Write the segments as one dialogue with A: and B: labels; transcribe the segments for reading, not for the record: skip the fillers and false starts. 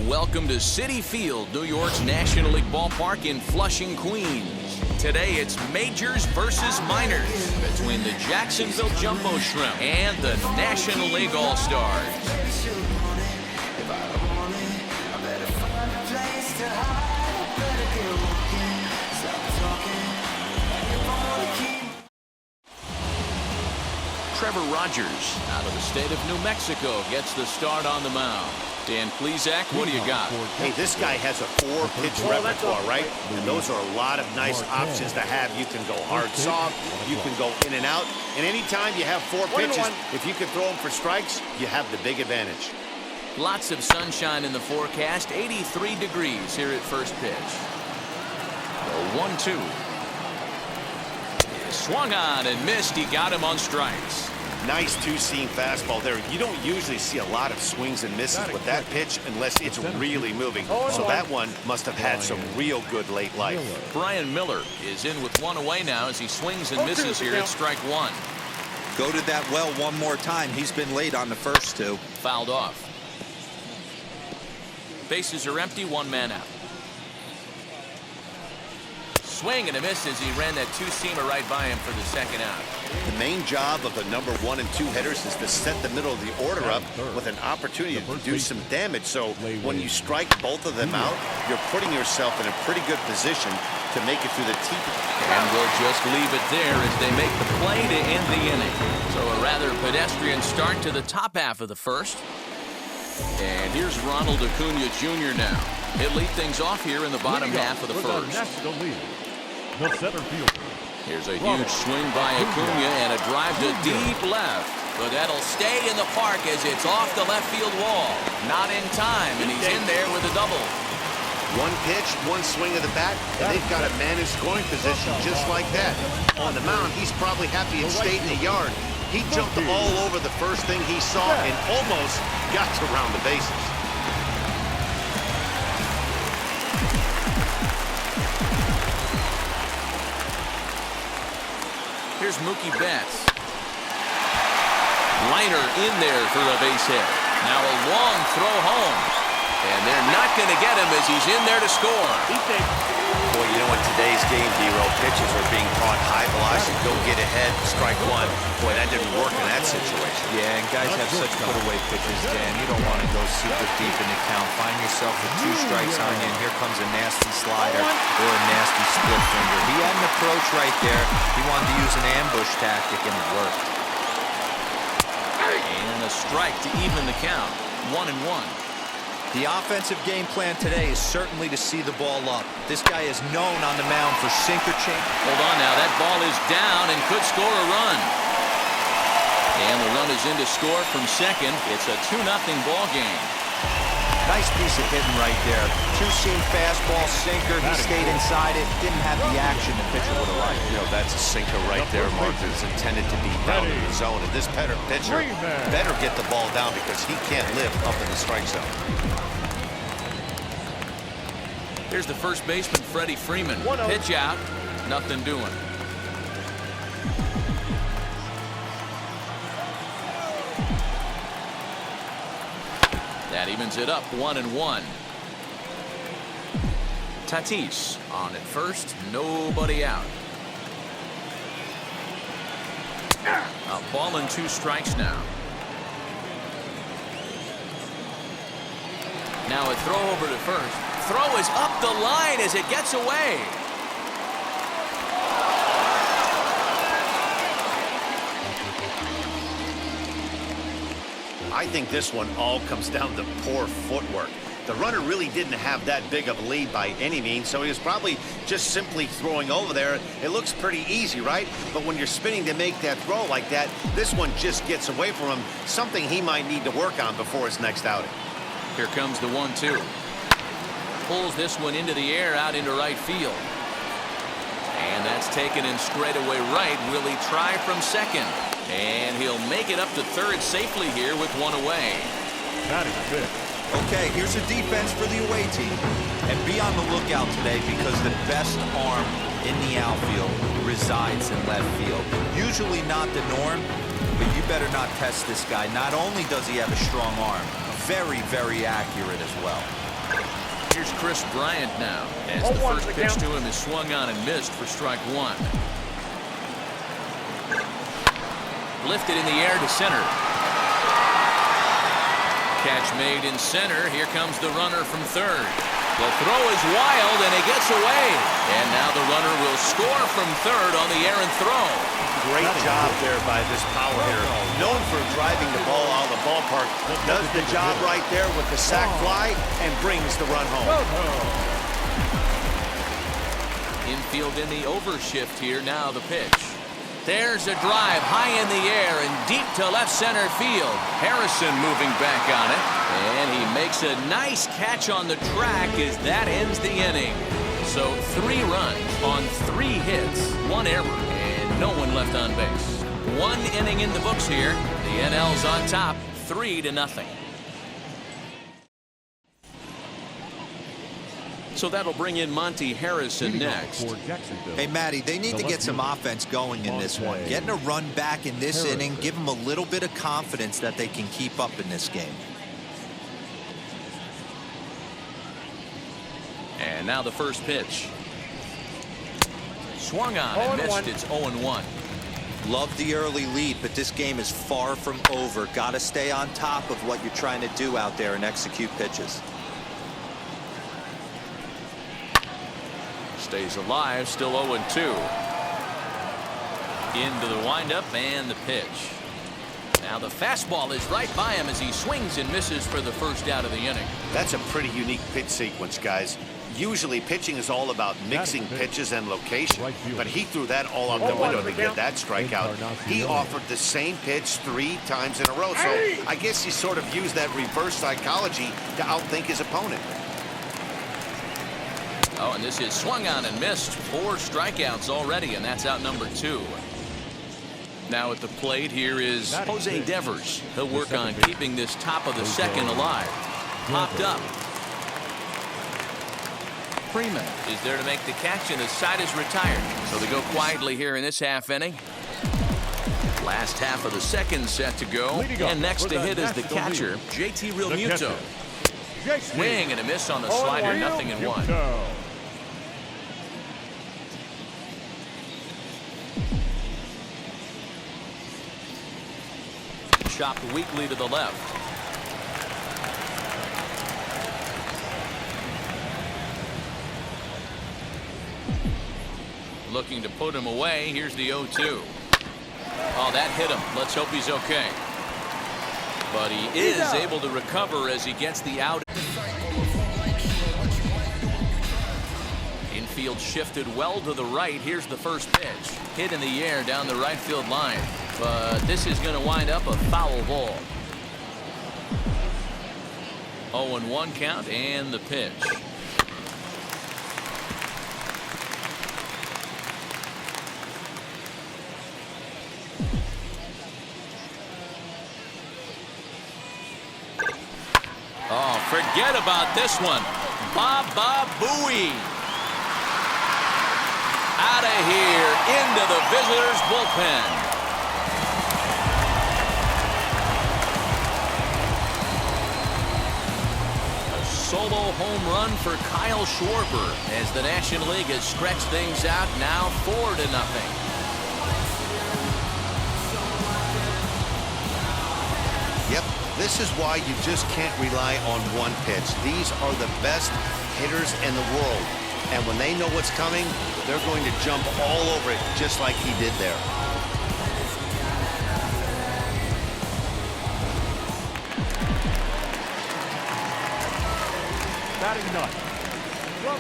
A: welcome to Citi Field, New York's National League ballpark in Flushing, Queens. Today it's majors versus minors between the Jacksonville Jumbo Shrimp and the National League All-Stars. Trevor Rogers, out of the state of New Mexico, gets the start on the mound. Dan Plesac, what do you got?
B: Hey, this guy has a 4-pitch repertoire, right? And those are a lot of nice options to have. You can go hard soft, you can go in and out. And anytime you have 4 pitches, if you can throw them for strikes, you have the big advantage.
A: Lots of sunshine in the forecast, 83 degrees here at first pitch. The 1-2. Swung on and missed. He got him on strikes.
B: Nice two-seam fastball there. You don't usually see a lot of swings and misses with that pitch unless it's really moving. So that one must have had some real good late life.
A: Brian Miller is in with one away now as he swings and misses here at strike one.
C: Go to that well one more time. He's been late on the first two.
A: Fouled off. Bases are empty, one man out. Swing and a miss as he ran that two-seamer right by him for the second out.
B: The main job of the number 1 and 2 hitters is to set the middle of the order up with an opportunity to do some damage. So when you strike both of them out, you're putting yourself in a pretty good position to make it through the teeth.
A: And we'll just leave it there as they make the play to end the inning. So a rather pedestrian start to the top half of the first. And here's Ronald Acuna Jr. now. He'll lead things off here in the bottom half of the first.
D: The center fielder.
A: Here's a huge swing by Acuna and a drive to deep left. But that'll stay in the park as it's off the left field wall. Not in time, and he's in there with a double.
B: One pitch, one swing of the bat, and they've got a man in scoring position just like that. On the mound, he's probably happy it stayed in the yard. He jumped all over the first thing he saw and almost got to round the bases.
A: Here's Mookie Betts. Liner in there for a base hit. Now a long throw home. And they're not going to get him as he's in there to score.
B: Boy, you know, in today's game, D-Roll, pitches are being taught high velocity, go get ahead, strike one. Boy, that didn't work in that situation.
C: Yeah, and guys have such put-away pitches, Dan. You don't want to go super deep in the count. Find yourself with 2 strikes on you, and here comes a nasty slider or a nasty split finger. He had an approach right there. He wanted to use an ambush tactic, and it worked.
A: And a strike to even the count. 1-1.
C: The offensive game plan today is certainly to see the ball up. This guy is known on the mound for sinker change.
A: Hold on now, that ball is down and could score a run. And the run is in to score from second. It's a 2-0 ball game.
C: Nice piece of hitting right there. Two-seam fastball, sinker. He stayed inside it. Didn't have the action the pitcher would have liked.
B: You know, that's a sinker right there, Mark. It's intended to be down in the zone. And this pitcher better get the ball down because he can't live up in the strike zone.
A: Here's the first baseman, Freddie Freeman. Pitch out. Nothing doing. That evens it up, 1-1. Tatis on at first, nobody out. A ball and 2 strikes now. Now a throw over to first. Throw is up the line as it gets away.
B: I think this one all comes down to poor footwork. The runner really didn't have that big of a lead by any means, so he was probably just simply throwing over there. It looks pretty easy, right? But when you're spinning to make that throw like that, this one just gets away from him, something he might need to work on before his next outing.
A: Here comes the 1-2. Pulls this one into the air out into right field. And that's taken in straightaway right. Will he try from second? And he'll make it up to third safely here with one away.
D: That is good.
C: Okay, here's a defense for the away team. And be on the lookout today because the best arm in the outfield resides in left field. Usually not the norm, but you better not test this guy. Not only does he have a strong arm, very, very accurate as well.
A: Here's Chris Bryant now, as the first pitch to him is swung on and missed for strike one. Lifted in the air to center. Catch made in center. Here comes the runner from third. The throw is wild, and it gets away. And now the runner will score from third on the errant throw.
B: Great job there by this power hitter. Known for driving the ball out of the ballpark. Does the job right there with the sac fly and brings the run home.
A: Infield in the overshift here. Now the pitch. There's a drive high in the air and deep to left center field. Harrison moving back on it. And he makes a nice catch on the track as that ends the inning. So 3 runs on 3 hits, 1 error, and no one left on base. 1 inning in the books here. The NL's on top, 3-0. So that'll bring in Monty Harrison next.
C: Hey, Matty, they need to get some offense going in this one. Getting a run back in this inning, give them a little bit of confidence that they can keep up in this game.
A: And now the first pitch. Swung on and missed. It's 0-1.
C: Love the early lead, but this game is far from over. Got to stay on top of what you're trying to do out there and execute pitches.
A: Stays alive, still 0-2. Into the windup and the pitch. Now the fastball is right by him as he swings and misses for the first out of the inning.
B: That's a pretty unique pitch sequence, guys. Usually pitching is all about mixing pitches and location, but he threw that all out the window to get that strikeout. He offered the same pitch 3 times in a row, so I guess he sort of used that reverse psychology to outthink his opponent.
A: Oh, and this is swung on and missed. 4 strikeouts already, and that's out number 2. Now at the plate, here is Jose Devers. He'll work on keeping this top of the second alive. Popped up. Freeman is there to make the catch, and the side is retired. So they go quietly here in this half inning. Last half of the second set to go. And next to hit is the catcher, JT Realmuto. Swing and a miss on the slider, 0-1. Chopped weakly to the left. Looking to put him away. Here's the 0-2. Oh, that hit him. Let's hope he's okay. But he is able to recover as he gets the out. Infield shifted well to the right. Here's the first pitch. Hit in the air down the right field line. But this is going to wind up a foul ball. 0-1 count and the pitch. Oh, forget about this one. Baba Booey. Out of here into the visitors' bullpen. A solo home run for Kyle Schwarber as the National League has stretched things out now 4-0.
B: Yep, this is why you just can't rely on one pitch. These are the best hitters in the world. And when they know what's coming, they're going to jump all over it just like he did there.
D: Batting ninth.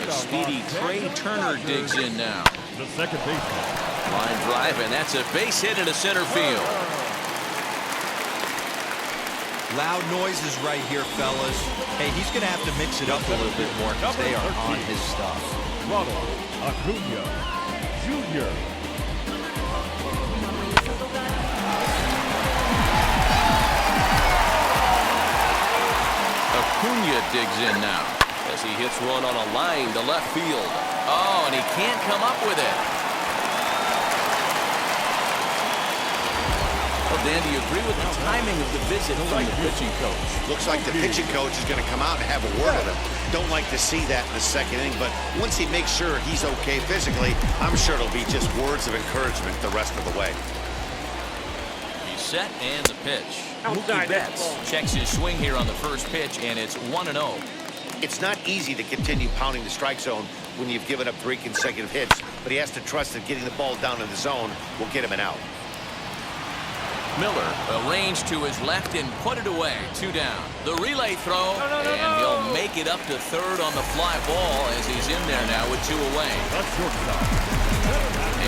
A: The speedy Trey Turner digs in now.
D: The second baseman.
A: Line drive, and that's a base hit into center field.
C: Loud noises right here, fellas. Hey, he's going to have to mix it up a little bit more because they are on his stuff.
D: Ronald Acuna Jr.
A: Acuna digs in now as he hits one on a line to left field. Oh, and he can't come up with it. Dan, do you agree with the timing of the visit from the pitching coach?
B: Looks like the pitching coach is going to come out and have a word with him. Don't like to see that in the second inning, but once he makes sure he's okay physically, I'm sure it'll be just words of encouragement the rest of the way.
A: He's set and the pitch. Mookie Betts checks his swing here on the first pitch, and it's 1-0.
B: It's not easy to continue pounding the strike zone when you've given up 3 consecutive hits, but he has to trust that getting the ball down in the zone will get him an out.
A: Miller arranged to his left and put it away. 2 down. The relay throw, and he'll make it up to third on the fly ball as he's in there now with 2 away.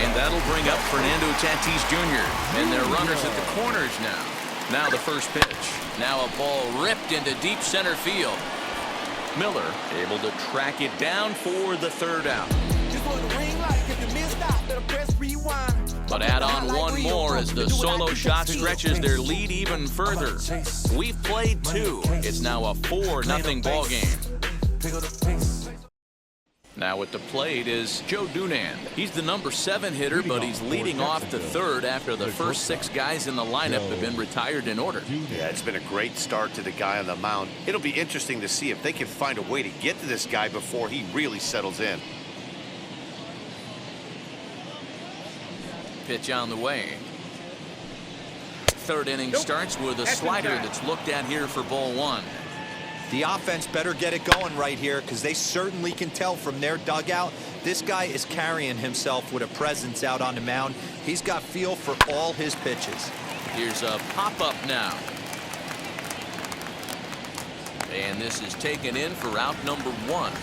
A: And that'll bring up Fernando Tatis Jr. And their runners at the corners now. Now the first pitch. Now a ball ripped into deep center field. Miller able to track it down for the 3rd out. But add on one more as the solo shot stretches their lead even further. We've played 2. It's now a 4-0 ball game. Now at the plate is Joe Dunand. He's the number 7 hitter, but he's leading off the 3rd after the first 6 guys in the lineup have been retired in order.
B: Yeah, it's been a great start to the guy on the mound. It'll be interesting to see if they can find a way to get to this guy before he really settles in.
A: Pitch on the way. 3rd inning starts with a slider that's looked at here for ball 1.
C: The offense better get it going right here, because they certainly can tell from their dugout this guy is carrying himself with a presence out on the mound. He's got feel for all his pitches.
A: Here's a pop-up now. And this is taken in for out number 1.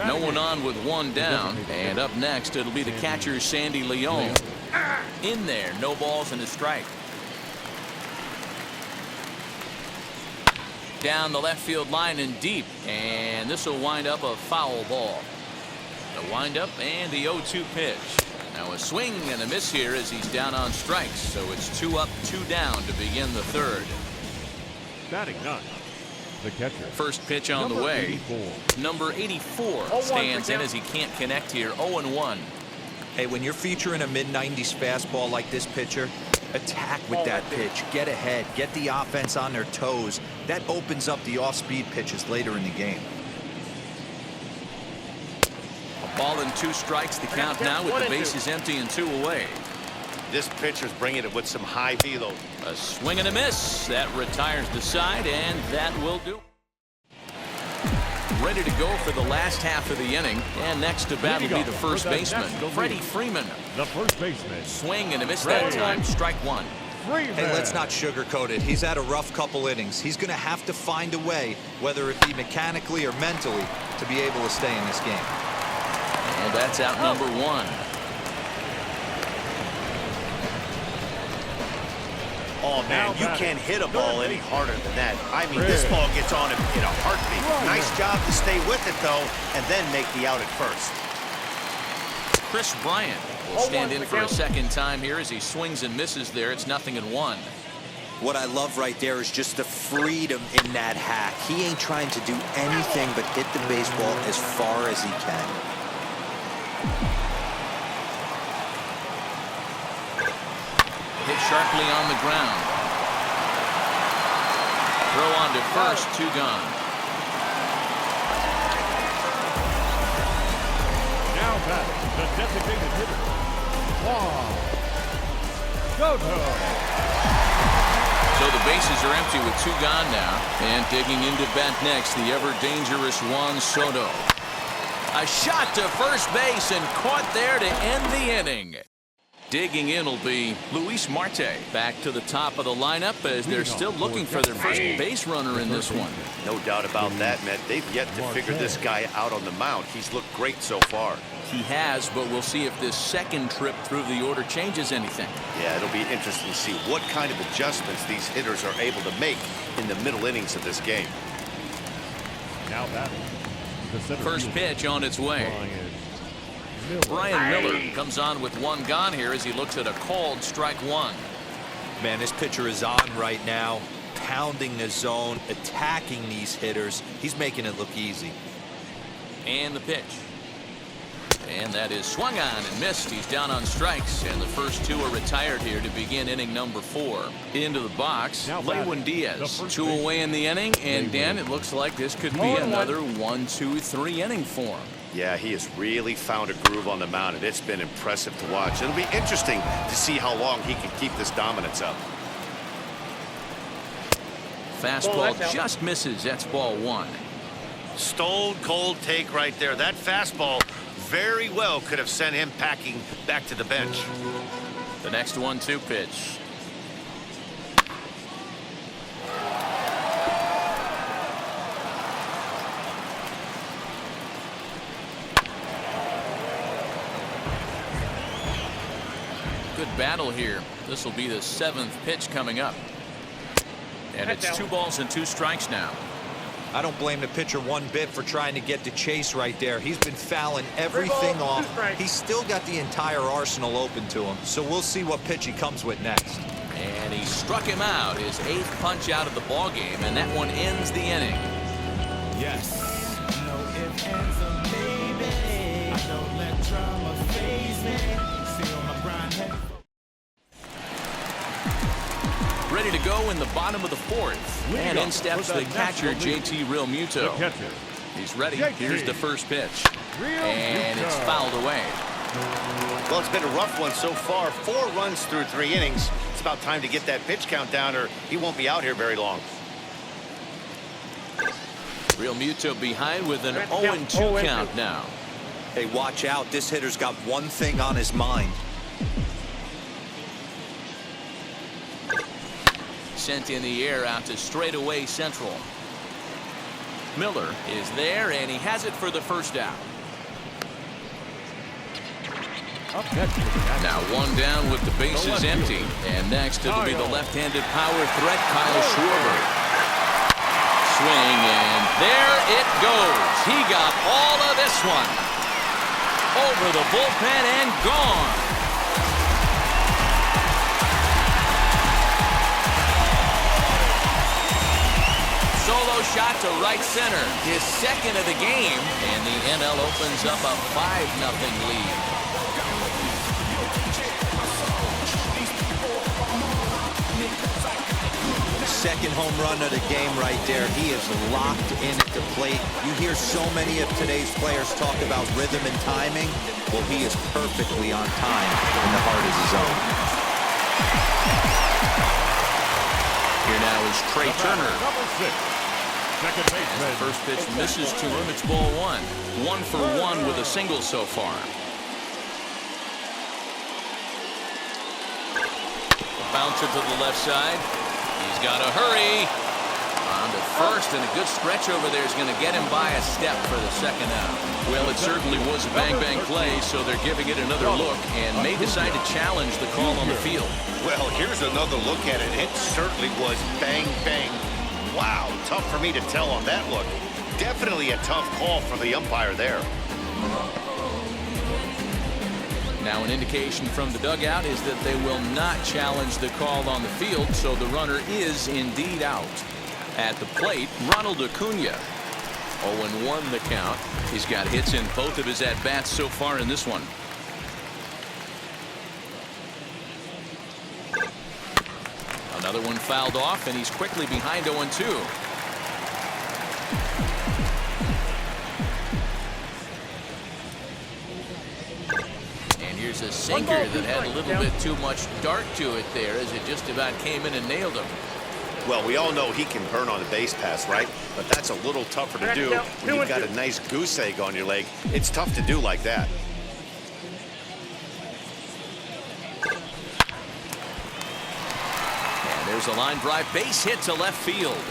A: No one on with 1 down, and up next it'll be the catcher Sandy Leon. In there, no balls and a strike. Down the left field line and deep, and this will wind up a foul ball. The windup and the 0-2 pitch. Now a swing and a miss here as he's down on strikes, so it's 2 up, 2 down to begin the 3rd.
D: Batting 9. The catcher.
A: First pitch on the way.
D: 84.
A: Number 84 stands in as he can't connect here. 0-1.
C: Hey, when you're featuring a mid-90s fastball like this pitcher, attack with that pitch. Get ahead. Get the offense on their toes. That opens up the off-speed pitches later in the game.
A: A ball and 2 strikes the count now with the bases empty and 2 away.
B: This pitcher's bringing it with some high velo.
A: A swing and a miss. That retires the side, and that will do. Ready to go for the last half of the inning, and next to bat will be the first baseman, Freddie Freeman.
D: The first baseman.
A: Swing and a miss that time. Strike 1.
C: Hey, let's not sugarcoat it. He's had a rough couple innings. He's going to have to find a way, whether it be mechanically or mentally, to be able to stay in this game.
A: And that's out number 1.
B: Oh, man, you can't hit a ball any harder than that. I mean, this ball gets on him in a heartbeat. Nice job to stay with it, though, and then make the out at first.
A: Chris Bryant will stand in for a second time here as he swings and misses there. It's 0-1.
C: What I love right there is just the freedom in that hack. He ain't trying to do anything but hit the baseball as far as he can.
A: Hit sharply on the ground. Throw on to first, 2 gone.
D: Now batting, the designated hitter. Juan Soto.
A: So the bases are empty with 2 gone now. And digging into bat next, the ever-dangerous Juan Soto. A shot to first base and caught there to end the inning. Digging in will be Luis Marte. Back to the top of the lineup as they're still looking for their first base runner in this one.
B: No doubt about that, Matt. They've yet to figure this guy out on the mound. He's looked great so far.
A: He has, but we'll see if this second trip through the order changes anything.
B: Yeah, it'll be interesting to see what kind of adjustments these hitters are able to make in the middle innings of this game.
D: Now batting.
A: First pitch on its way. Brian Miller comes on with 1 gone here as he looks at a called strike 1.
C: Man, this pitcher is on right now, pounding the zone, attacking these hitters. He's making it look easy.
A: And the pitch. And that is swung on and missed. He's down on strikes, and the first two are retired here to begin inning number 4. Into the box, Lewin Diaz. 2 away in the inning, and Dan, it looks like this could be another 1-2-3 inning for him.
B: Yeah, he has really found a groove on the mound, and it's been impressive to watch. It'll be interesting to see how long he can keep this dominance up.
A: Fastball just misses. That's ball 1.
B: Stone cold take right there. That fastball very well could have sent him packing back to the bench.
A: The next 1-2 pitch. Good battle here. This will be the 7th pitch coming up. And it's 2 balls and 2 strikes now.
C: I don't blame the pitcher one bit for trying to get the chase right there. He's been fouling everything off. He's still got the entire arsenal open to him. So we'll see what pitch he comes with next.
A: And he struck him out, his 8th punch out of the ball game, and that one ends the inning.
E: Yes. No ifs, ands, or maybe. I don't let drama faze me. Stay on my grind, head.
A: Ready to go in the bottom of the 4th. And in steps the catcher, JT Realmuto. He's ready. Here's the first pitch. And it's fouled away.
B: Well, it's been a rough one so far. 4 runs through 3 innings. It's about time to get that pitch count down, or he won't be out here very long.
A: Realmuto behind with an 0-2 count now.
C: Hey, watch out. This hitter's got one thing on his mind.
A: Sent in the air out to straightaway central. Miller is there, and he has it for the first out. Now 1 down with the bases empty. And next it'll be the left-handed power threat, Kyle Schwarber. Swing, and there it goes. He got all of this one. Over the bullpen and gone. Solo shot to right center, his 2nd of the game, and the NL opens up a 5-0 lead.
C: Second home run of the game right there. He is locked in at the plate. You hear so many of today's players talk about rhythm and timing. Well, he is perfectly on time in the heart of the zone.
A: Here now is Trey Turner.
D: Second baseman.
A: First pitch misses to him. It's ball 1. 1 for 1 with a single so far. Bounce it to the left side. He's got to hurry. On to first, and a good stretch over there is going to get him by a step for the 2nd out. Well, it certainly was a bang-bang play, so they're giving it another look and may decide to challenge the call on the field.
B: Well, here's another look at it. It certainly was bang-bang. Wow, tough for me to tell on that look. Definitely a tough call for the umpire there.
A: Now an indication from the dugout is that they will not challenge the call on the field, so the runner is indeed out. At the plate, Ronald Acuna. 0-1 the count. He's got hits in both of his at-bats so far in this one. Another one fouled off, and he's quickly behind 0-2. And here's a sinker that had a little bit too much dart to it there as it just about came in and nailed him.
B: Well, we all know he can burn on a base pass, right? But that's a little tougher to do when you've got a nice goose egg on your leg. It's tough to do like that.
A: And there's a line drive base hit to left field.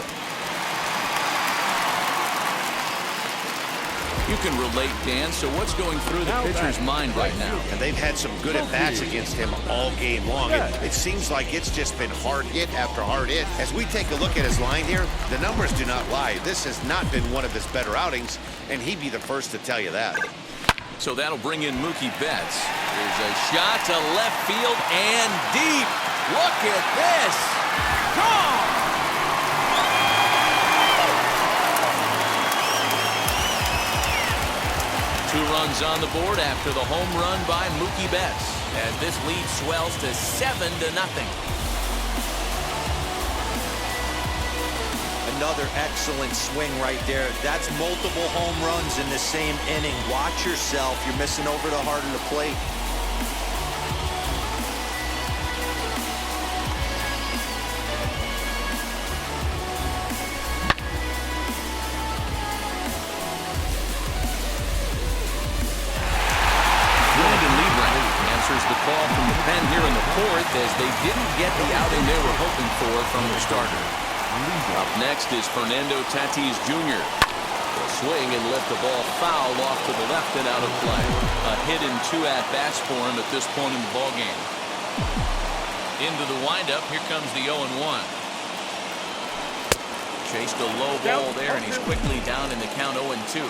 A: You can relate, Dan. So what's going through the pitcher's mind right now?
B: And they've had some good at-bats against him all game long. It seems like it's just been hard hit after hard hit. As we take a look at his line here, the numbers do not lie. This has not been one of his better outings, and he'd be the first to tell you that.
A: So that'll bring in Mookie Betts. There's a shot to left field and deep. Look at this. Gone! 2 runs on the board after the home run by Mookie Betts, and this lead swells to 7-0.
C: Another excellent swing right there. That's multiple home runs in the same inning. Watch yourself. You're missing over the heart of the plate.
A: The call from the pen here in the 4th as they didn't get the outing they were hoping for from the starter. Up next is Fernando Tatis Jr. He'll swing and lift the ball foul off to the left and out of play. A hit in 2 at-bats for him at this point in the ballgame. Into the windup, here comes the 0-1. Chased a low ball there, and he's quickly down in the count 0-2.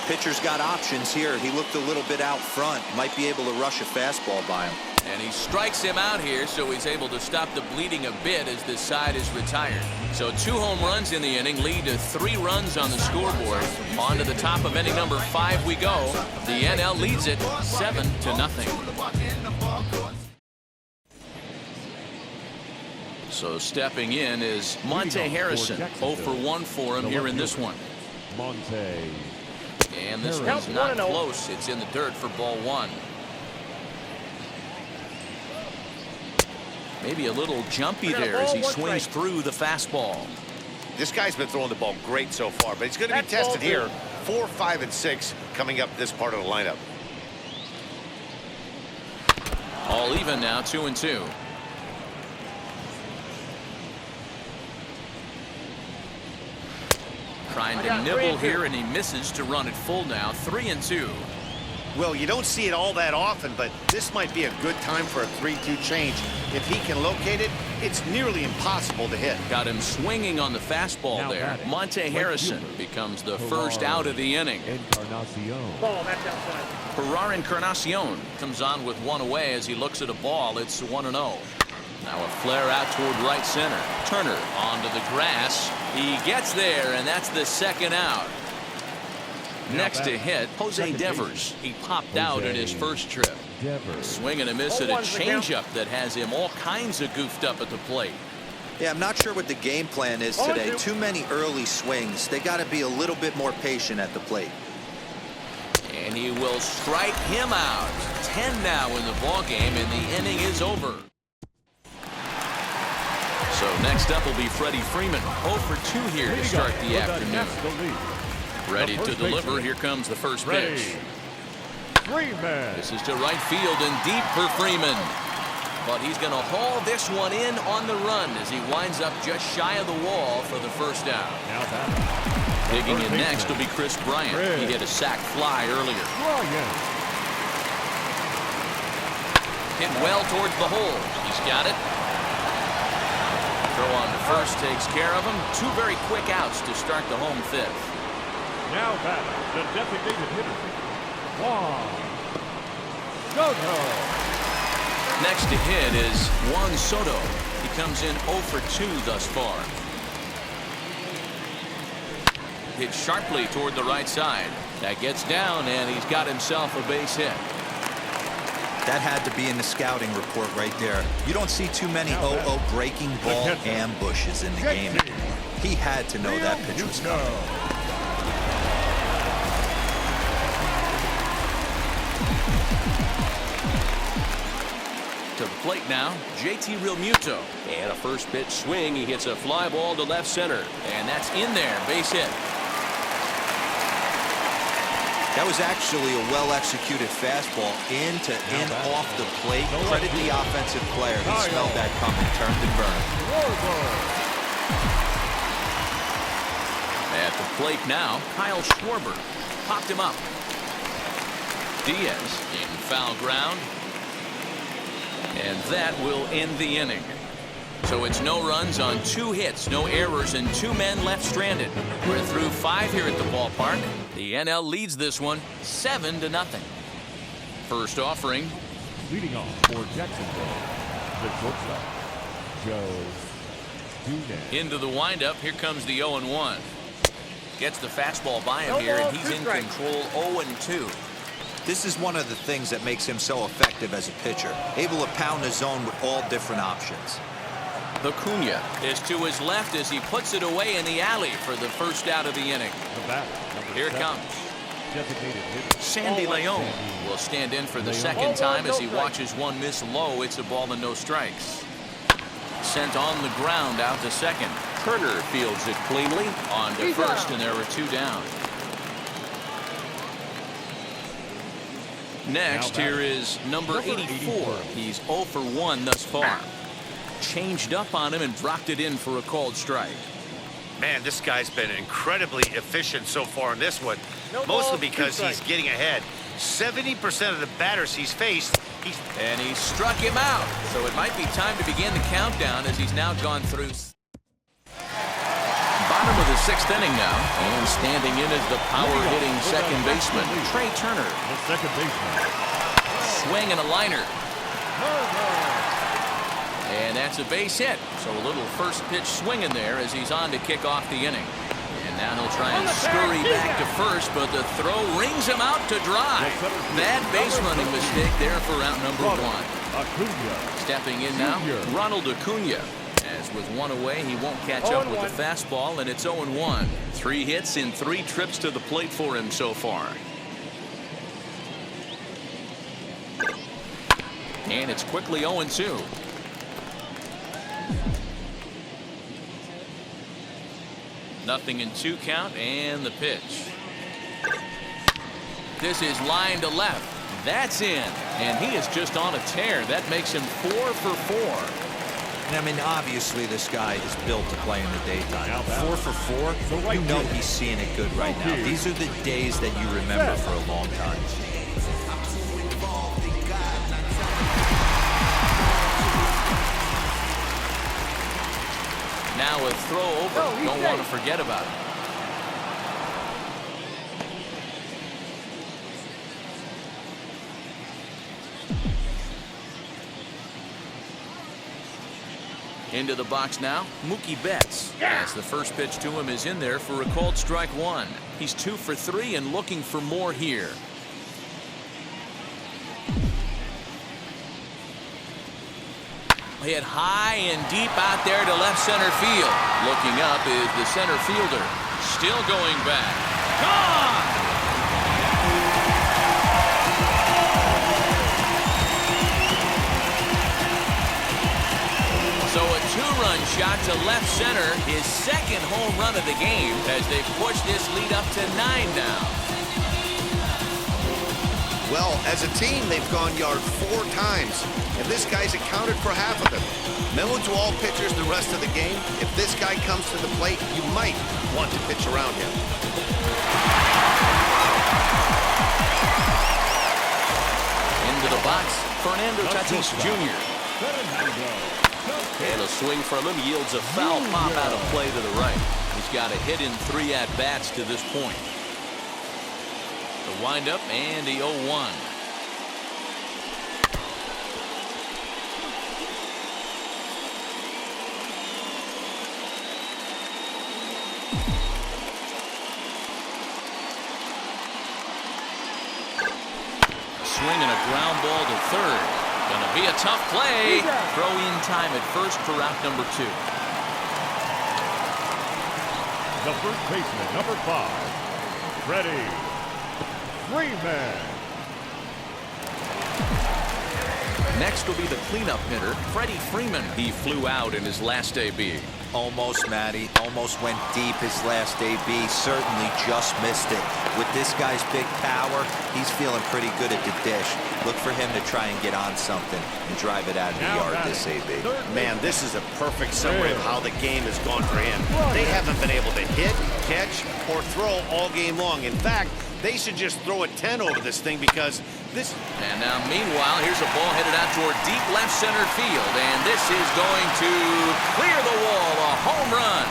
C: Pitcher's got options here. He looked a little bit out front. Might be able to rush a fastball by him.
A: And he strikes him out here, so he's able to stop the bleeding a bit as this side is retired. So 2 home runs in the inning lead to 3 runs on the scoreboard. On to the top of inning number 5 we go. The NL leads it 7-0. So stepping in is Monte Harrison. 0 for 1 for him here in this one.
D: Monte.
A: And this one's not close. It's in the dirt for ball 1. Maybe a little jumpy there as he swings through the fastball.
B: This guy's been throwing the ball great so far, but he's going to be tested here. 4, 5, and 6 coming up this part of the lineup.
A: All even now, 2-2. Trying to nibble here, and he misses to run it full now. 3-2.
B: Well, you don't see it all that often, but this might be a good time for a 3-2 change. If he can locate it, it's nearly impossible to hit.
A: Got him swinging on the fastball
D: Now
A: there.
D: batting,
A: Monte Harrison becomes the first out of the inning. Pilar Encarnacion comes on with 1 away as he looks at a ball. It's 1-0. Now a flare out toward right center. Turner onto the grass. He gets there, and that's the 2nd out. Next to hit, Jose Devers. He popped out in his first trip. Swing and a miss at a changeup that has him all kinds of goofed up at the plate.
C: Yeah, I'm not sure what the game plan is today. Too many early swings. They got to be a little bit more patient at the plate.
A: And he will strike him out. 10 now in the ballgame, and the inning is over. So next up will be Freddie Freeman. 0 for 2 here to start the afternoon. Ready to deliver. Here comes the first pitch. This is to right field and deep for Freeman. But he's going to haul this one in on the run as he winds up just shy of the wall for the first out. Digging in next will be Chris Bryant. He hit a sac fly earlier. Hit well towards the hole. He's got it. Throw on to first takes care of him. 2 very quick outs to start the home 5th.
D: Now batting, the designated hitter, Juan Soto.
A: Next to hit is Juan Soto. He comes in 0 for 2 thus far. Hit sharply toward the right side. That gets down, and he's got himself a base hit.
C: That had to be in the scouting report right there. You don't see too many 0-0 breaking ball ambushes in the game anymore. He had to know that pitch was coming.
A: To the plate now, JT Realmuto. And a first pitch swing. He hits a fly ball to left center. And that's in there. Base hit.
C: That was actually a well-executed fastball in off the plate. Credit the offensive player. He smelled that coming, turned and burned.
A: At the plate now, Kyle Schwarber popped him up. Diaz in foul ground. And that will end the inning. So it's no runs on 2 hits, no errors, and 2 men left stranded. We're through 5 here at the ballpark. The NL leads this one 7-0. First offering.
D: Leading off for Jacksonville, the shortstop, Joe Dunez.
A: Into the windup. Here comes the 0-1. Gets the fastball by him here, and he's in control 0-2.
C: This is one of the things that makes him so effective as a pitcher, able to pound the zone with all different options.
A: Acuna is to his left as he puts it away in the alley for the first out of the inning.
D: The batter, number
A: Here it
D: 7,
A: comes.
D: designated hitter.
A: Sandy Leon will stand in for the second time as he watches one miss low. It's a ball and no strikes. Sent on the ground out to second. Turner fields it cleanly on to first, and there are 2 down. Next, here is number 84. He's 0 for 1 thus far. Changed up on him and dropped it in for a called strike.
B: Man, this guy's been incredibly efficient so far in this one, mostly because he's getting ahead. 70% of the batters he's faced,
A: And he struck him out. So it might be time to begin the countdown as he's now gone through. Bottom of the 6th inning now. And standing in is the power-hitting second baseman, Trey Turner.
D: The second baseman.
A: Swing and a liner. And that's a base hit. So a little first pitch swing in there as he's on to kick off the inning. And now he'll try and scurry back to first, but the throw rings him out to dry. Bad base running mistake there for out number 1.
D: Acuna.
A: Stepping in now, Ronald Acuna. As with 1 away, he won't catch up with the fastball, and it's 0-1. 3 hits in 3 trips to the plate for him so far. And it's quickly 0-2. Nothing in 2 count, and the pitch. This is line to left. That's in, and he is just on a tear. That makes him 4 for 4.
C: I mean, obviously, this guy is built to play in the daytime.
D: Now
C: 4 for 4, you know he's seeing it good right now. These are the days that you remember for a long time.
A: Now a throw over. Don't want to forget about it. Into the box now, Mookie Betts. As the first pitch to him is in there for a called strike 1. He's 2 for 3 and looking for more here. Hit high and deep out there to left center field. Looking up is the center fielder. Still going back. Gone! So a 2-run shot to left center, his 2nd home run of the game as they push this lead up to 9 now.
F: Well, as a team, they've gone yard 4 times, and this guy's accounted for half of them. Memo to all pitchers the rest of the game. If this guy comes to the plate, you might want to pitch around him.
A: Into the box, Fernando Tatis Jr. And a swing from him yields a foul pop out of play to the right. He's got a hit in 3 at-bats to this point. The windup and the 0-1. Swing and a ground ball to third. Gonna be a tough play. Throw in time at first for out number 2.
D: The first baseman, number 5, Freddie Freeman.
A: Next will be the cleanup hitter, Freddie Freeman. He flew out in his last AB.
C: Almost, Matty. Almost went deep his last AB. Certainly just missed it. With this guy's big power, he's feeling pretty good at the dish. Look for him to try and get on something and drive it out of the yard this AB.
B: Man, this is a perfect summary of how the game has gone for him. They haven't been able to hit, catch, or throw all game long. In fact, they should just throw a 10 over this thing because this...
A: And now, meanwhile, here's a ball headed out toward deep left center field. And this is going to clear the wall, a home run.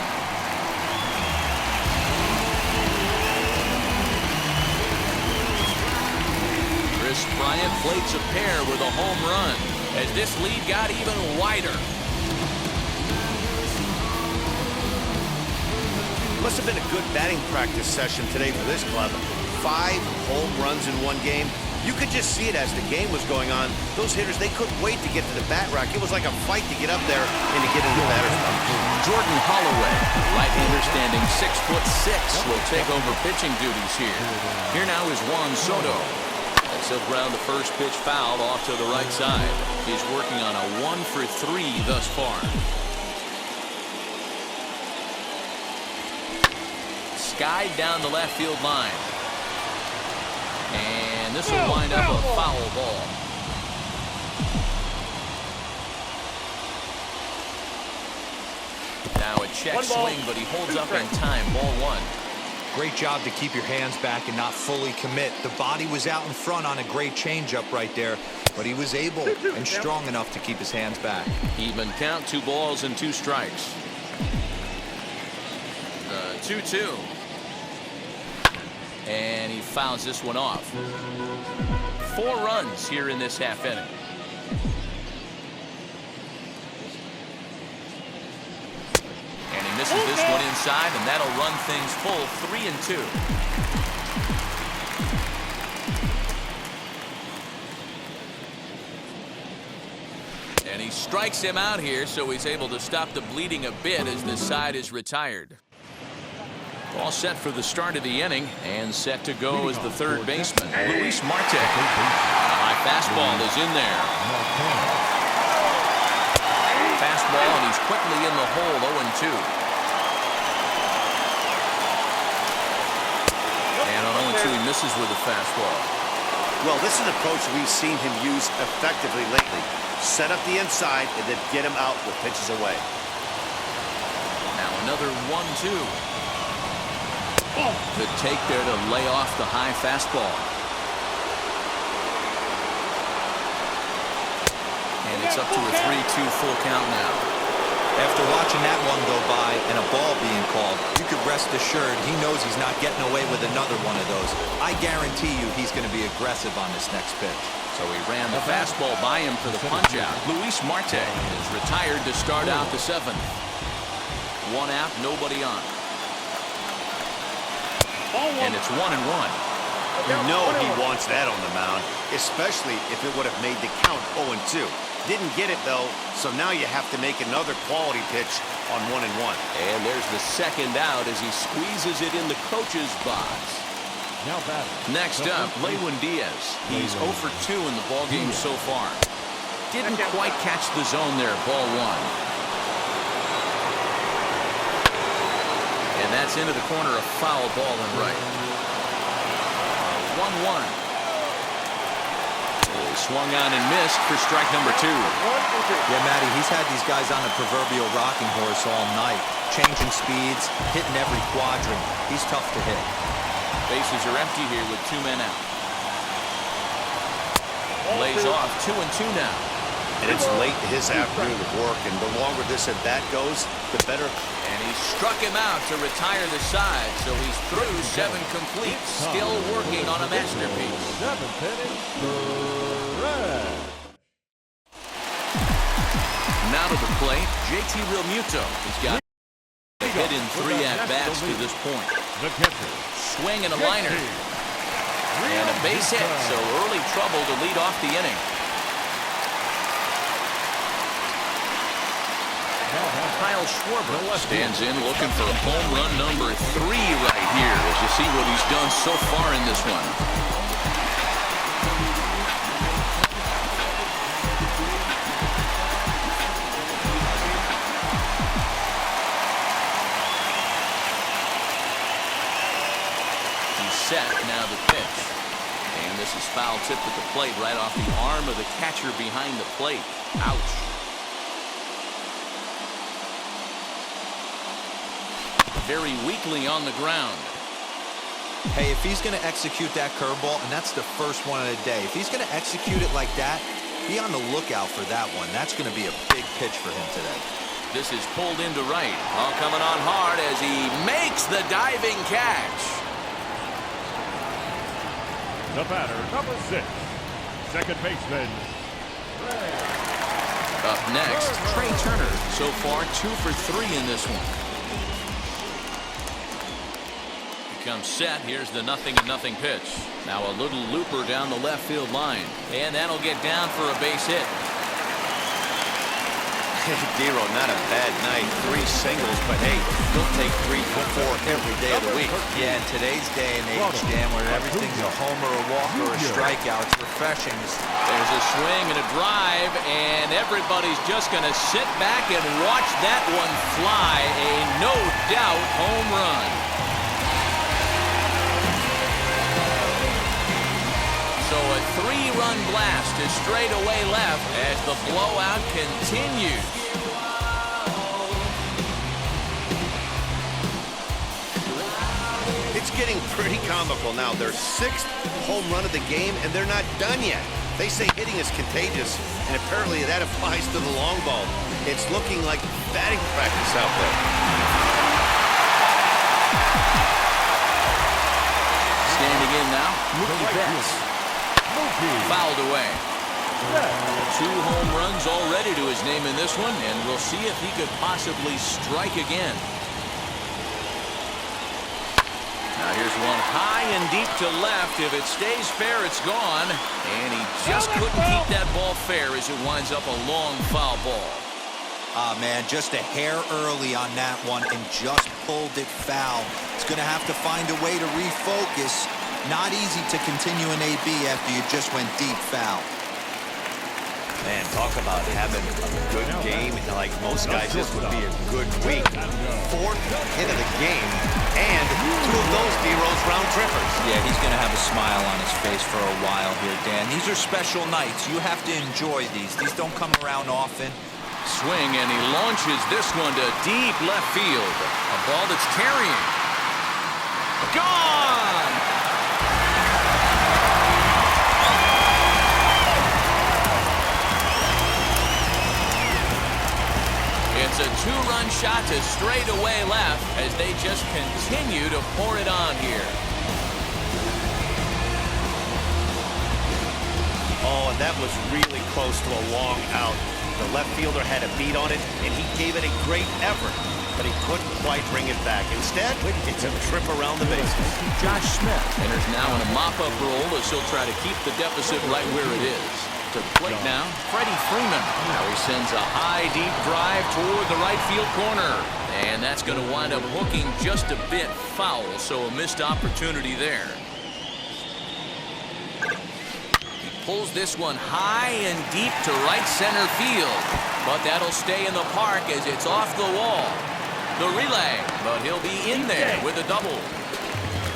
A: Chris Bryant plates a pair with a home run as this lead got even wider.
B: Must have been a good batting practice session today for this club. 5 home runs in 1 game. You could just see it as the game was going on. Those hitters, they couldn't wait to get to the bat rack. It was like a fight to get up there and to get in the batter's box.
A: Jordan Holloway, right-hander standing 6'6", will take over pitching duties here. Here now is Juan Soto. As he'll ground the first pitch foul off to the right side. He's working on a 1-for-3 thus far. Skied down the left field line. And this will wind up a foul ball. Now a check swing, but he holds up in time. Ball 1.
C: Great job to keep your hands back and not fully commit. The body was out in front on a great changeup right there, but he was able and strong enough to keep his hands back.
A: Even count, 2 balls and 2 strikes. 2-2. And he fouls this one off. 4 runs here in this half inning. And he misses this one inside, and that'll run things full 3-2. And he strikes him out here, so he's able to stop the bleeding a bit as this side is retired. All set for the start of the inning and set to go as the third baseman, Luis Marte. A high fastball is in there. Fastball, and he's quickly in the hole, 0-2. And on 0-2, he misses with a fastball.
B: Well, this is an approach we've seen him use effectively lately. Set up the inside and then get him out with pitches away.
A: Now another 1-2. The take there to lay off the high fastball. And it's up to a 3-2 full count now.
C: After watching that one go by and a ball being called, you could rest assured he knows he's not getting away with another one of those. I guarantee you he's going to be aggressive on this next pitch.
A: So he ran the fastball by him for the punch-out. Luis Marte is retired to start out the 7th. 1 out, nobody on. And it's 1-1.
B: You know he wants that on the mound, especially if it would have made the count 0-2. Didn't get it, though, so now you have to make another quality pitch on 1-1.
A: And there's the second out as he squeezes it in the coach's box.
D: Now
A: Next up, Lewin Diaz. He's 0 for 2 in the ballgame so far. Didn't quite catch the zone there, ball 1. And that's into the corner, a foul ball and right. 1-1. Swung on and missed for strike number 2.
C: Yeah, Matty, he's had these guys on the proverbial rocking horse all night. Changing speeds, hitting every quadrant. He's tough to hit.
A: Bases are empty here with 2 men out. Lays off 2-2 now.
B: And it's late in his afternoon of work, and the longer this at bat goes, the better.
A: And he struck him out to retire the side, so he's through 7 complete, still working on a masterpiece.
D: 7th inning, Perez.
A: Now to the plate, JT Realmuto. He's got a hit in 3 at-bats to this point.
D: The catcher.
A: Swing and a liner. And a base hit, so early trouble to lead off the inning. Kyle Schwarber stands in looking for home run number 3 right here as you see what he's done so far in this one. He's set, now the pitch. And this is foul tipped at the plate right off the arm of the catcher behind the plate. Ouch. Very weakly on the ground.
C: Hey, if he's going to execute that curveball, and that's the first one of the day, if he's going to execute it like that, be on the lookout for that one. That's going to be a big pitch for him today.
A: This is pulled into right. All coming on hard as he makes the diving catch.
D: The batter, number 6, second baseman.
A: Up next, Trey Turner. So far, 2 for 3 in this one. comes set. Here's the 0-0 pitch. Now a little looper down the left field line. And that'll get down for a base hit.
B: Dero, not a bad night. 3 singles, but hey, he'll take 3 to 4 every day of the week.
C: Yeah, in today's day and age, Dan, where everything's a homer, a walk, or a strikeout, it's refreshing.
A: There's a swing and a drive, and everybody's just going to sit back and watch that one fly. A no-doubt home run. So a 3-run blast to straightaway left as the blowout continues.
F: It's getting pretty comical now. Their 6th home run of the game, and they're not done yet. They say hitting is contagious, and apparently that applies to the long ball. It's looking like batting practice out there.
A: Standing in now, Mookie Betts. Fouled away. 2 home runs already to his name in this one, and we'll see if he could possibly strike again. Now here's one high and deep to left. If it stays fair, it's gone. And he just couldn't keep that ball fair as it winds up a long foul ball.
C: Man, just a hair early on that one and just pulled it foul. He's going to have to find a way to refocus. Not easy to continue an AB after you just went deep foul.
B: Man, talk about having a good game. Like most guys, this would be a good week. 4th hit of the game, and 2 of those D-Rose round trippers.
C: Yeah, he's going to have a smile on his face for a while here, Dan. These are special nights. You have to enjoy these. These don't come around often.
A: Swing, and he launches this one to deep left field. A ball that's carrying. Gone! It's a 2-run shot to straightaway left as they just continue to pour it on here.
B: Oh, and that was really close to a long out. The left fielder had a beat on it, and he gave it a great effort, but he couldn't quite bring it back. Instead, it's a trip around the bases.
A: Josh Smith enters now in a mop-up role as he'll try to keep the deficit right where it is. To the plate now, Freddie Freeman. Now he sends a high, deep drive toward the right field corner. And that's going to wind up hooking just a bit foul, so a missed opportunity there. He pulls this one high and deep to right center field. But that'll stay in the park as it's off the wall. The relay, but he'll be in there with a double.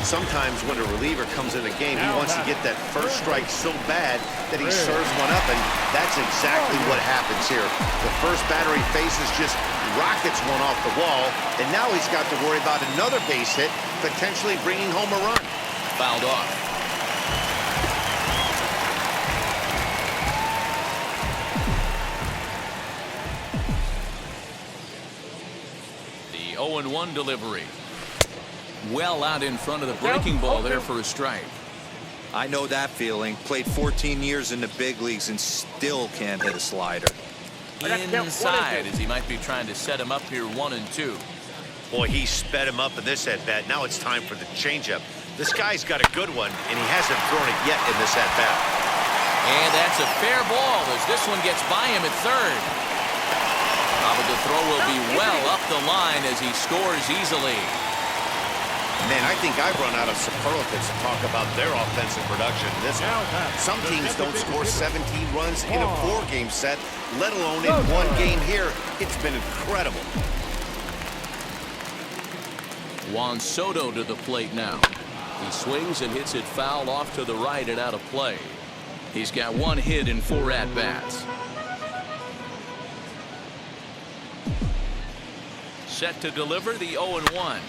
F: Sometimes when a reliever comes in the game, he wants to get that first strike so bad that he serves one up, and that's exactly what happens here. The first batter he faces just rockets one off the wall, and now he's got to worry about another base hit, potentially bringing home a run.
A: Fouled off. The 0-1 delivery. Well out in front of the breaking ball there for a strike.
C: I know that feeling. Played 14 years in the big leagues and still can't hit a slider.
A: Inside as he might be trying to set him up here 1-2.
B: Boy, he sped him up in this at-bat. Now it's time for the changeup. This guy's got a good one, and he hasn't thrown it yet in this at-bat.
A: And that's a fair ball as this one gets by him at third. But the throw will be well up the line as he scores easily.
F: Man, I think I've run out of superlatives to talk about their offensive production. Some teams don't score 17 runs in a 4-game set, let alone in 1 game here. It's been incredible.
A: Juan Soto to the plate now. He swings and hits it foul off to the right and out of play. He's got 1 hit in 4 at-bats. Set to deliver the 0-1.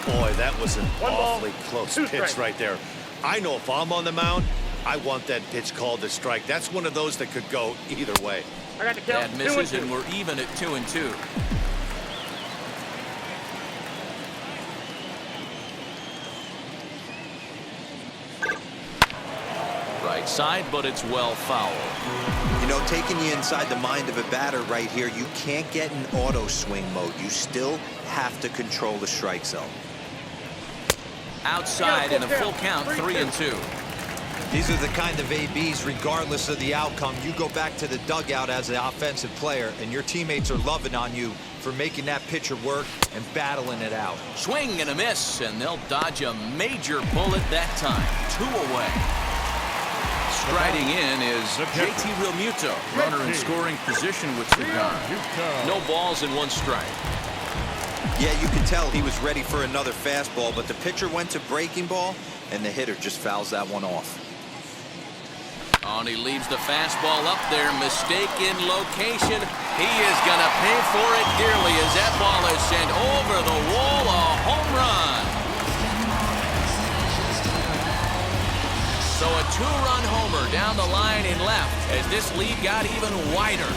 B: Boy, that was an awfully close pitch right there. I know if I'm on the mound, I want that pitch called a strike. That's one of those that could go either way.
A: That misses, and we're even at 2-2. Right side, but it's well fouled.
C: You know, taking you inside the mind of a batter right here, you can't get in auto swing mode. You still have to control the strike zone.
A: Outside and a full count, 3-2.
C: These are the kind of ABs, regardless of the outcome, you go back to the dugout as an offensive player, and your teammates are loving on you for making that pitcher work and battling it out.
A: Swing and a miss, and they'll dodge a major bullet that time. 2 away. Striding in is JT Realmuto, runner in scoring position with Cigar. No balls and 1 strike.
C: Yeah, you could tell he was ready for another fastball, but the pitcher went to breaking ball, and the hitter just fouls that one off.
A: Oh, and he leaves the fastball up there. Mistaken location. He is going to pay for it dearly as that ball is sent over the wall. A home run. So a 2-run homer down the line in left as this lead got even wider.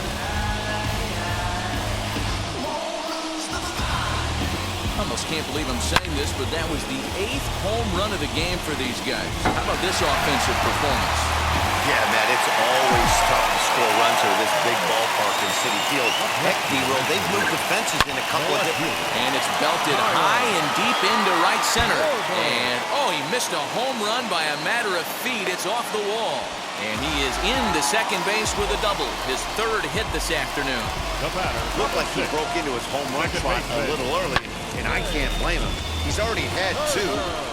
A: Almost can't believe I'm saying this, but that was the 8th home run of the game for these guys. How about this offensive performance?
B: Yeah, Matt, it's always tough to score runs out of this big ballpark in Citi Field. Heck, D-Roll, they've moved the fences in a couple of different...
A: And it's belted high and deep into right center. And, oh, he missed a home run by a matter of feet. It's off the wall. And he is into second base with a double. His 3rd hit this afternoon.
B: Looked like he broke into his home run trot a little early, and I can't blame him. He's already had 2,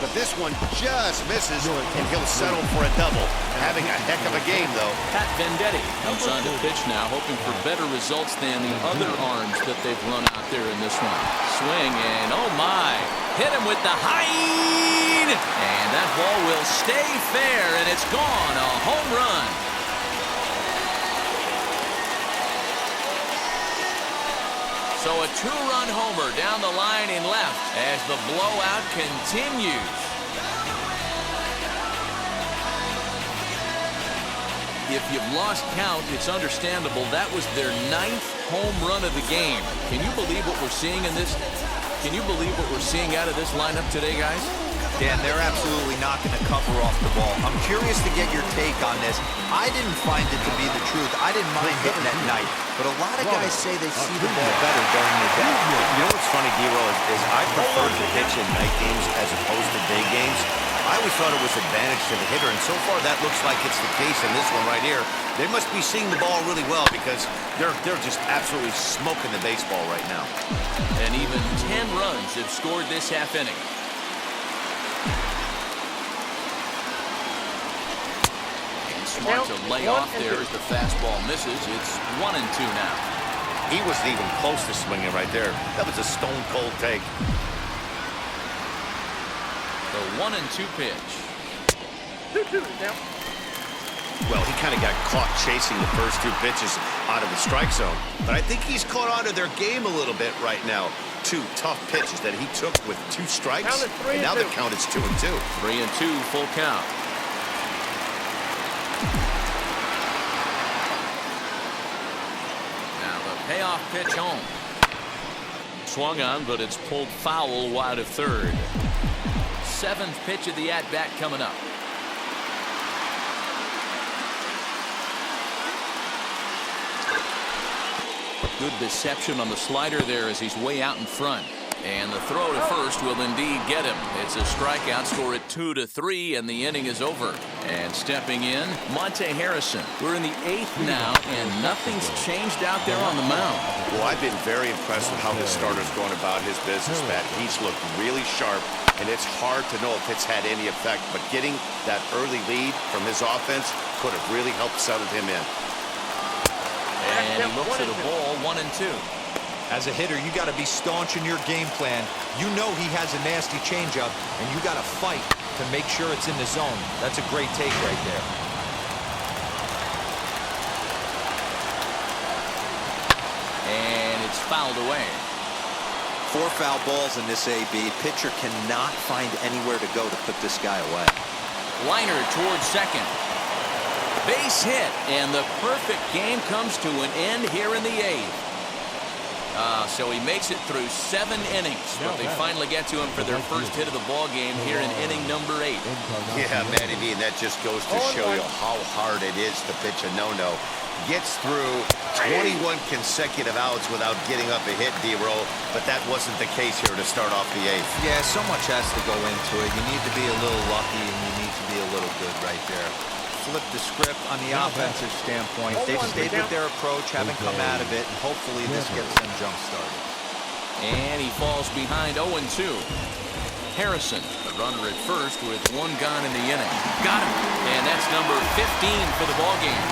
B: but this one just misses, and he'll settle for a double. Having a heck of a game, though.
A: Pat Venditti comes on to pitch now, hoping for better results than the other arms that they've run out there in this one. Swing, and oh my, hit him with the high, and that ball will stay fair, and it's gone, a home run. So a 2-run homer down the line in left as the blowout continues. If you've lost count, it's understandable. That was their 9th home run of the game. Can you believe what we're seeing in this? Can you believe what we're seeing out of this lineup today, guys?
C: Dan, they're absolutely knocking the cover off the ball. I'm curious to get your take on this. I didn't find it to be the truth. I didn't mind hitting at night, but a lot of guys say they see the ball better during the day.
B: You know what's funny, D-Roll, is I prefer to pitch in night games as opposed to day games. I always thought it was advantage to the hitter, and so far that looks like it's the case in this one right here. They must be seeing the ball really well because they're just absolutely smoking the baseball right now.
A: And even 10 runs have scored this half inning. Smart to lay off there as the fastball misses. It's 1-2 now.
B: He wasn't even close to swinging right there. That was a stone-cold take.
A: The 1-2 pitch.
B: Well, he kind of got caught chasing the first 2 pitches out of the strike zone. But I think he's caught on to their game a little bit right now. 2 tough pitches that he took with 2 strikes. And now the count is 2-2.
A: 3-2, full count. Payoff pitch home. Swung on, but it's pulled foul wide of third. 7th pitch of the at-bat coming up. Good deception on the slider there as he's way out in front. And the throw to first will indeed get him. It's a strikeout, score at 2-3, and the inning is over. And stepping in, Monte Harrison. We're in the 8th now, and nothing's changed out there on the mound.
B: Well, I've been very impressed with how this starter's going about his business, Matt. He's looked really sharp, and it's hard to know if it's had any effect. But getting that early lead from his offense could have really helped settle him in.
A: And he looks at a ball, 1-2.
C: As a hitter, you got to be staunch in your game plan. You know he has a nasty changeup, and you got to fight to make sure it's in the zone. That's a great take right there.
A: And it's fouled away.
C: 4 foul balls in this AB. Pitcher cannot find anywhere to go to put this guy away.
A: Liner towards second. Base hit, and the perfect game comes to an end here in the 8th. So he makes it through 7 innings, but they finally get to him for their first hit of the ball game here in inning number 8.
B: Yeah, Matty V, and that just goes to show you how hard it is to pitch a no-no. Gets through 21 consecutive outs without getting up a hit, D-Roll, but that wasn't the case here to start off the 8th.
C: Yeah, so much has to go into it. You need to be a little lucky, and you need to be a little good right there. Flip the script on the offensive standpoint. They've stayed with their approach, haven't come out of it, and hopefully this gets them jump-started.
A: And he falls behind 0-2. Harrison, the runner at first with 1 gone in the inning. Got him, and that's number 15 for the ballgame.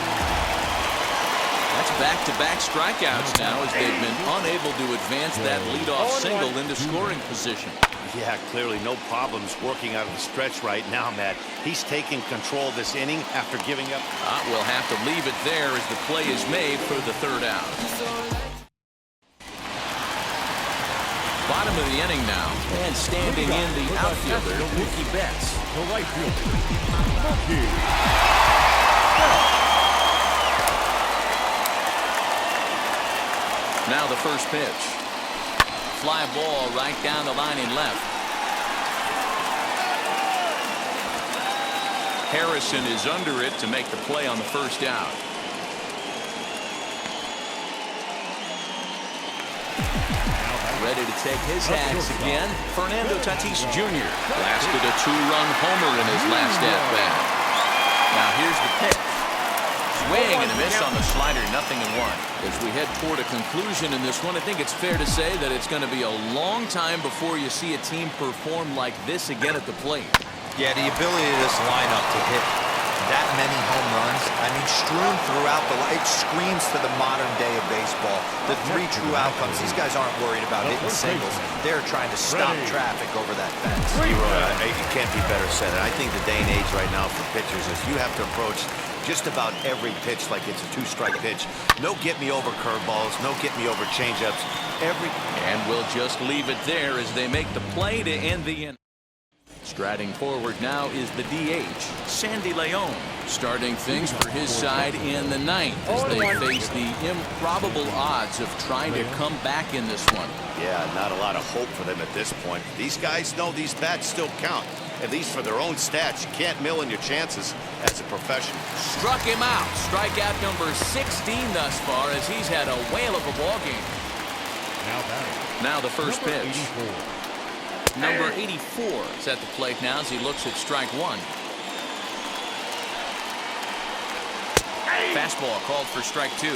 A: That's back-to-back strikeouts now as they've been unable to advance that leadoff single into scoring position.
B: Yeah, clearly no problems working out of the stretch right now, Matt. He's taking control of this inning after giving up.
A: We'll have to leave it there as the play is made for the 3rd out. Bottom of the inning now, and standing in the outfielder, Mookie Betts.
D: The right fielder, Mookie.
A: Now the first pitch. Fly ball right down the line in left. Harrison is under it to make the play on the first out. Ready to take his hacks again, Fernando Tatis Jr. blasted a 2-run homer in his last at-bat. Now here's the pitch. Swing and a miss on the slider, 0-1. As we head toward a conclusion in this one, I think it's fair to say that it's going to be a long time before you see a team perform like this again at the plate.
C: Yeah, the ability of this lineup to hit that many home runs, I mean, strewn throughout the line, it screams to the modern day of baseball. The 3 true outcomes. These guys aren't worried about hitting singles. They're trying to stop traffic over that fence.
B: It can't be better said. And I think the day and age right now for pitchers is you have to approach just about every pitch like it's a 2-strike pitch. No get-me-over curveballs, no get-me-over changeups.
A: And we'll just leave it there as they make the play to end the inning. Striding forward now is the DH, Sandy Leon, starting things for his side in the 9th as they face the improbable odds of trying to come back in this one.
B: Yeah, not a lot of hope for them at this point. These guys know these bats still count, at least for their own stats. You can't mill in your chances as a professional.
A: Struck him out. Strikeout number 16 thus far as he's had a whale of a ball game. Now the first pitch. Number 84 is at the plate now as he looks at strike 1. Fastball called for strike 2.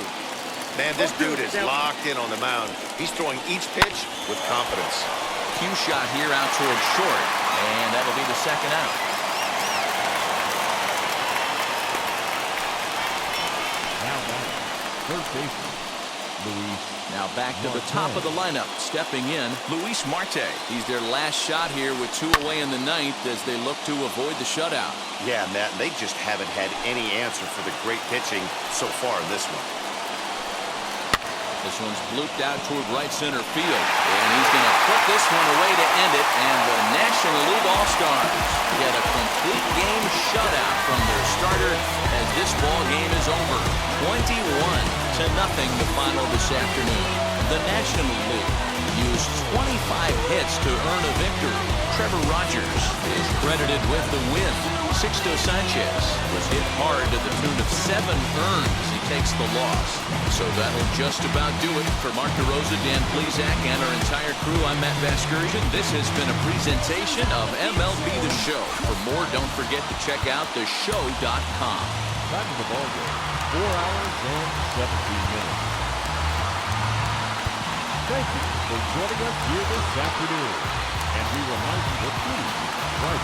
B: Man, this dude is locked in on the mound. He's throwing each pitch with confidence.
A: Cue shot here out towards short, and that'll be the 2nd out.
D: Now back, first baseman, Luis.
A: Now back to the top of the lineup, stepping in, Luis Marte. He's their last shot here with 2 away in the 9th as they look to avoid the shutout.
B: Yeah, Matt, they just haven't had any answer for the great pitching so far in this one.
A: This one's blooped out toward right center field, and he's going to put this one away to end it, and the National League All-Stars get a complete game shutout from their starter as this ball game is over. 21-0 the final this afternoon. The National League used 25 hits to earn a victory. Trevor Rogers is credited with the win. Sixto Sanchez was hit hard to the tune of 7 earned as he takes the loss. So that'll just about do it for Mark DeRosa, Dan Plesac, and our entire crew. I'm Matt Vasgersian. This has been a presentation of MLB The Show. For more, don't forget to check out theshow.com.
D: Time of the ball game, 4 hours and 17 minutes. Thank you for joining us here this afternoon. And we remind you to please drive